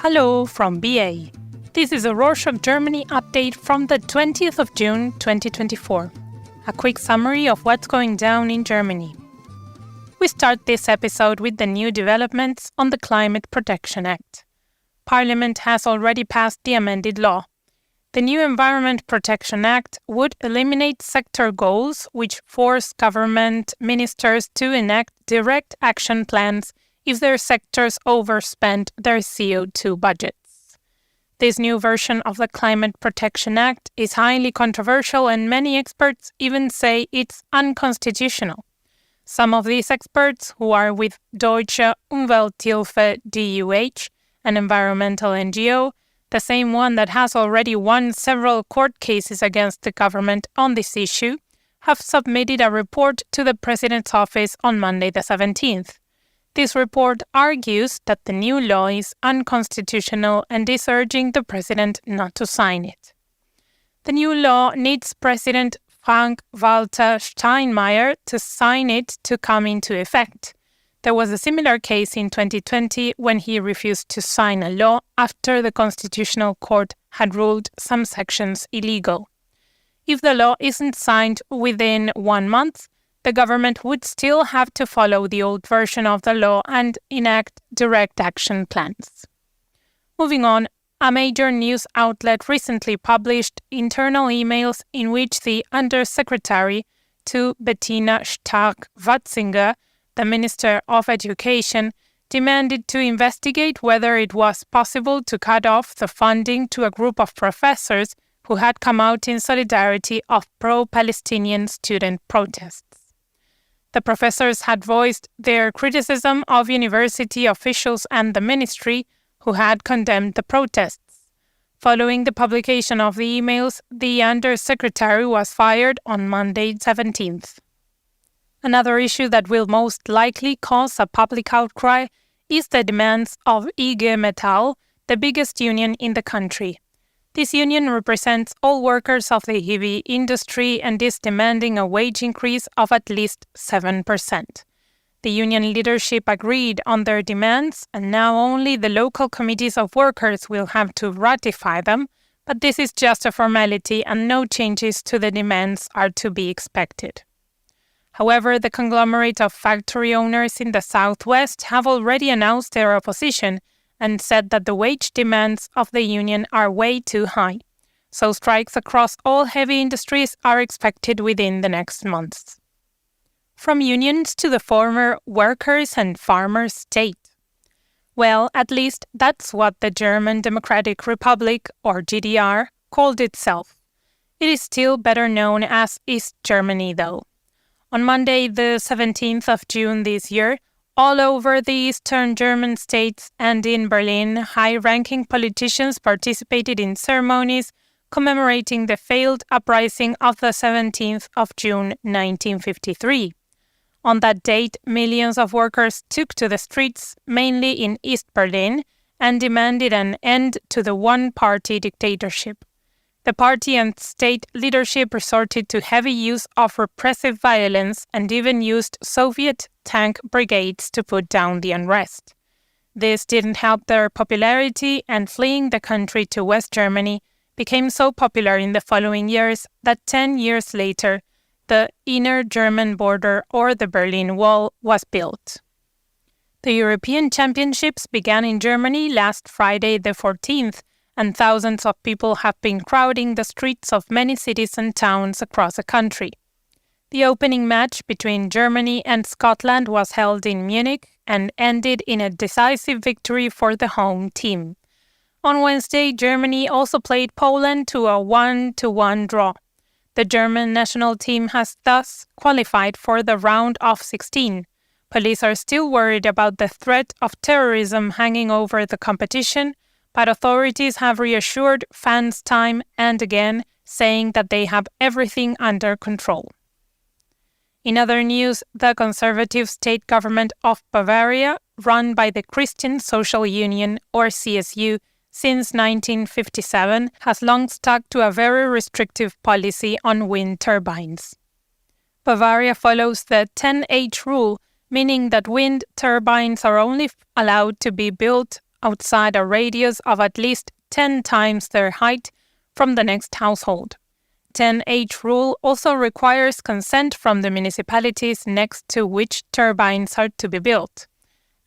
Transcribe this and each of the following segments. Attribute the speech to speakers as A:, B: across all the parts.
A: Hello from BA. This is a Rorschach Germany update from the 20th of June 2024. A quick summary of what's going down in Germany. We start this episode with the new developments on the Climate Protection Act. Parliament has already passed the amended law. The new Environment Protection Act would eliminate sector goals which force government ministers to enact direct action plans if their sectors overspend their CO2 budgets. This new version of the Climate Protection Act is highly controversial and many experts even say it's unconstitutional. Some of these experts, who are with Deutsche Umwelthilfe DUH, an environmental NGO, the same one that has already won several court cases against the government on this issue, have submitted a report to the President's office on Monday the 17th. This report argues that the new law is unconstitutional and is urging the President not to sign it. The new law needs President Frank-Walter Steinmeier to sign it to come into effect. There was a similar case in 2020 when he refused to sign a law after the Constitutional Court had ruled some sections illegal. If the law isn't signed within 1 month, the government would still have to follow the old version of the law and enact direct action plans. Moving on, a major news outlet recently published internal emails in which the Undersecretary to Bettina Stark-Watzinger, the Minister of Education, demanded to investigate whether it was possible to cut off the funding to a group of professors who had come out in solidarity of pro-Palestinian student protests. The professors had voiced their criticism of university officials and the ministry, who had condemned the protests. Following the publication of the emails, the Undersecretary was fired on Monday 17th. Another issue that will most likely cause a public outcry is the demands of IG Metall, the biggest union in the country. This union represents all workers of the heavy industry and is demanding a wage increase of at least 7%. The union leadership agreed on their demands, and now only the local committees of workers will have to ratify them, but this is just a formality and no changes to the demands are to be expected. However, the conglomerate of factory owners in the southwest have already announced their opposition and said that the wage demands of the union are way too high. So strikes across all heavy industries are expected within the next months. From unions to the former workers' and farmers' state. Well, at least that's what the German Democratic Republic, or GDR, called itself. It is still better known as East Germany, though. On Monday, the 17th of June this year, all over the eastern German states and in Berlin, high-ranking politicians participated in ceremonies commemorating the failed uprising of the 17th of June 1953. On that date, millions of workers took to the streets, mainly in East Berlin, and demanded an end to the one-party dictatorship. The party and state leadership resorted to heavy use of repressive violence and even used Soviet tank brigades to put down the unrest. This didn't help their popularity, and fleeing the country to West Germany became so popular in the following years that 10 years later, the inner German border, or the Berlin Wall, was built. The European Championships began in Germany last Friday the 14th, and thousands of people have been crowding the streets of many cities and towns across the country. The opening match between Germany and Scotland was held in Munich and ended in a decisive victory for the home team. On Wednesday, Germany also played Poland to a 1-1 draw. The German national team has thus qualified for the round of 16. Police are still worried about the threat of terrorism hanging over the competition, but authorities have reassured fans time and again, saying that they have everything under control. In other news, the conservative state government of Bavaria, run by the Christian Social Union, or CSU, since 1957, has long stuck to a very restrictive policy on wind turbines. Bavaria follows the 10H rule, meaning that wind turbines are only allowed to be built outside a radius of at least 10 times their height from the next household. 10H rule also requires consent from the municipalities next to which turbines are to be built.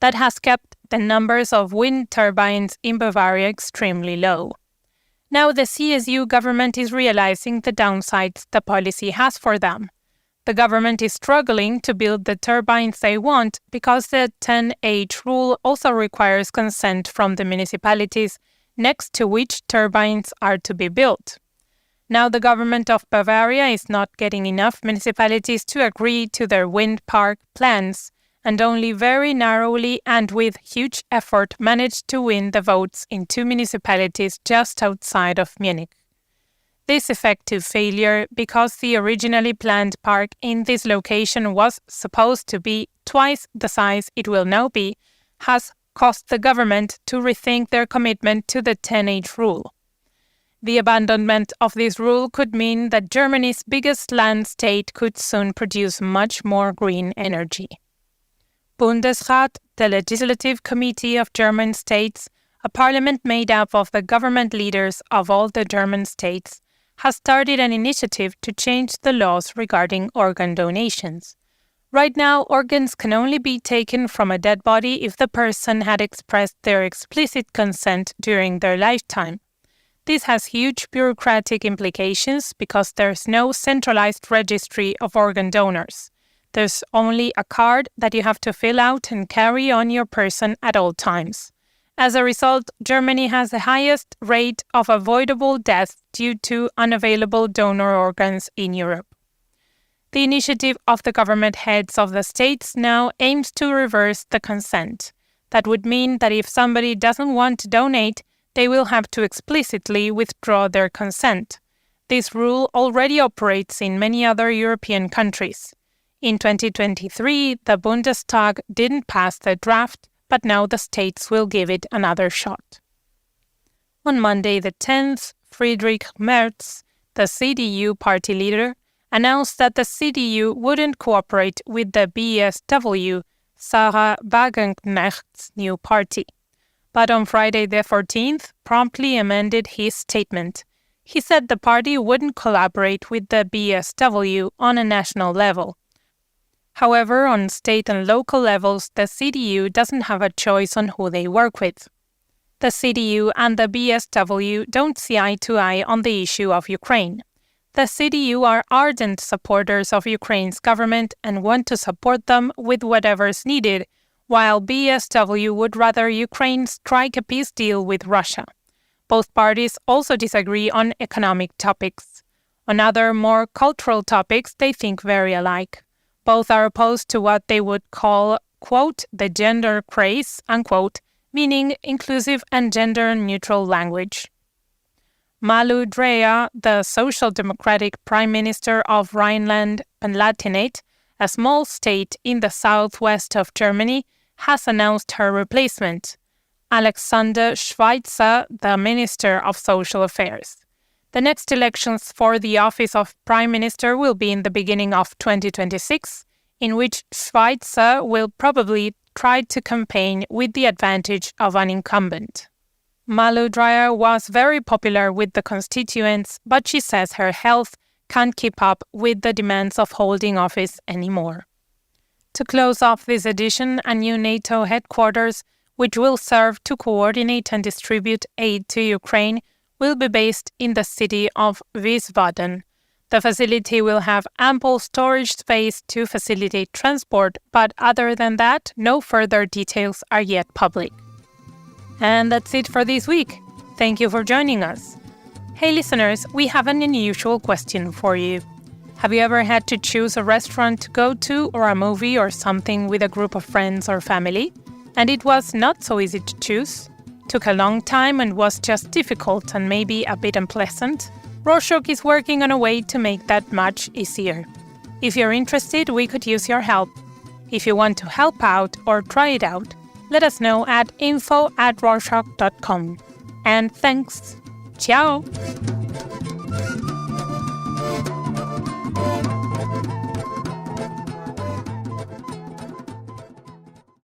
A: That has kept the numbers of wind turbines in Bavaria extremely low. Now the CSU government is realizing the downsides the policy has for them. The government is struggling to build the turbines they want because the 10H rule also requires consent from the municipalities next to which turbines are to be built. Now the government of Bavaria is not getting enough municipalities to agree to their wind park plans, and only very narrowly and with huge effort managed to win the votes in 2 municipalities just outside of Munich. This effective failure, because the originally planned park in this location was supposed to be twice the size it will now be, has caused the government to rethink their commitment to the 10H rule. The abandonment of this rule could mean that Germany's biggest land state could soon produce much more green energy. Bundesrat, the legislative committee of German states, a parliament made up of the government leaders of all the German states, has started an initiative to change the laws regarding organ donations. Right now, organs can only be taken from a dead body if the person had expressed their explicit consent during their lifetime. This has huge bureaucratic implications because there's no centralized registry of organ donors. There's only a card that you have to fill out and carry on your person at all times. As a result, Germany has the highest rate of avoidable death due to unavailable donor organs in Europe. The initiative of the government heads of the states now aims to reverse the consent. That would mean that if somebody doesn't want to donate, they will have to explicitly withdraw their consent. This rule already operates in many other European countries. In 2023, the Bundestag didn't pass the draft, but now the states will give it another shot. On Monday the 10th, Friedrich Merz, the CDU party leader, announced that the CDU wouldn't cooperate with the BSW, Sarah Wagenknecht's new party. But on Friday the 14th, promptly amended his statement. He said the party wouldn't collaborate with the BSW on a national level. However, on state and local levels, the CDU doesn't have a choice on who they work with. The CDU and the BSW don't see eye to eye on the issue of Ukraine. The CDU are ardent supporters of Ukraine's government and want to support them with whatever's needed, while BSW would rather Ukraine strike a peace deal with Russia. Both parties also disagree on economic topics. On other, more cultural topics, they think very alike. Both are opposed to what they would call, quote, the gender craze, unquote, meaning inclusive and gender-neutral language. Malu Dreyer, the Social Democratic Prime Minister of Rhineland-Palatinate, a small state in the southwest of Germany, has announced her replacement, Alexander Schweitzer, the Minister of Social Affairs. The next elections for the office of Prime Minister will be in the beginning of 2026, in which Schweitzer will probably try to campaign with the advantage of an incumbent. Malu Dreyer was very popular with the constituents, but she says her health can't keep up with the demands of holding office anymore. To close off this edition, a new NATO headquarters, which will serve to coordinate and distribute aid to Ukraine, will be based in the city of Wiesbaden. The facility will have ample storage space to facilitate transport, but other than that, no further details are yet public. And that's it for this week. Thank you for joining us. Hey listeners, we have an unusual question for you. Have you ever had to choose a restaurant to go to or a movie or something with a group of friends or family? And it was not so easy to choose? Took a long time and was just difficult and maybe a bit unpleasant? Rorschach is working on a way to make that much easier. If you're interested, we could use your help. If you want to help out or try it out, let us know at info@rorschach.com. And thanks. Ciao!